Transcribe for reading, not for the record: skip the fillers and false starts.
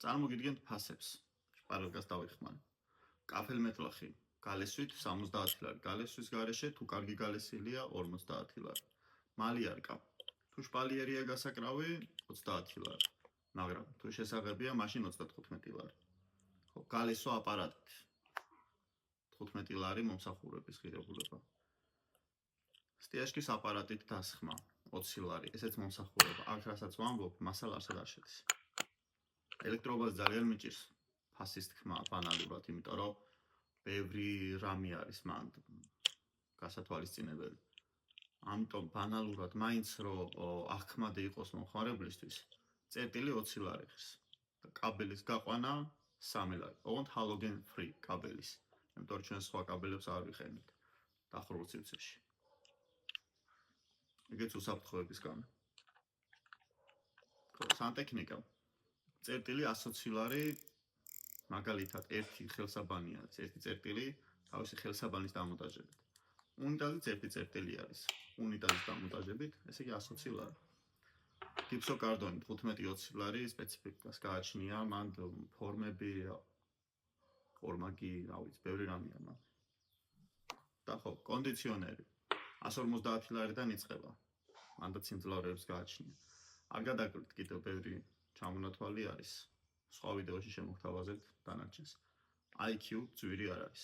წარმოგიდგენთ ფასებს. პარალელს დავიხმარ. კაფელმეტლახი გალესვით 70 ლარი. გალესვის გარეშე თუ კარგი გალესილია 50 ლარი. მალიარკა თუ შპალიერია გასაკრავი 30 ლარი. მაგრამ თუ შესაძლებია მაშინ 35 ლარი. ხო, გალესვა აპარატით 15 ლარი მომსახურების ღირებულება. სტიაშკის აპარატით დასხმა 20 ლარი. ესეც მომსახურება. აქ რასაც ვამბობ, მასალა არსად არ შედის. ელექტრობას ძალიან მიჭირს ფასის თქმა ბანალურად, იმიტომ რომ ბევრი რამე არის მან გასათვალისწინებელი. ამიტომ ბანალურად მაინც რომ აღქმადი იყოს მომხმარებლისთვის, წერტილი 20 ლარი ხის. და კაბელის გაყვანა 3 ლარი. ოღონდ ჰალოგენ ფრი კაბელის. იმიტომ რომ ჩვენ სხვა კაბელებს არ ვიყენებთ დახურულ სივრცეში. ეგეც უსაფრთხოების გამო. სანტექნიკა წერტილი 120 ლარი მაგალითად ერთი ხელსაბანი არის, ერთი წერტილი თავისი ხელსაბანის დამონტაჟებით. უნიტაზიც ერთი წერტილი არის. უნიტაზის დამონტაჟებით, ესე იგი 120 ლარი. გიფსოკარდონი 15-20 ლარი სპეციფიკას გააჩნია, მან ფორმები, ორმაგი, რა ვიცი, ბევრი რამეა მან. და ხო, კონდიციონერი 150 ლარიდან იწყება. მანდაც სიმძლავრეებს გააჩნია. არ გადაგვრით კიდევ ბევრი ჩამონათვალი არის. სხვა ვიდეოში შემოგთავაზებთ დანარჩენს. IQ ძვირი არ არის.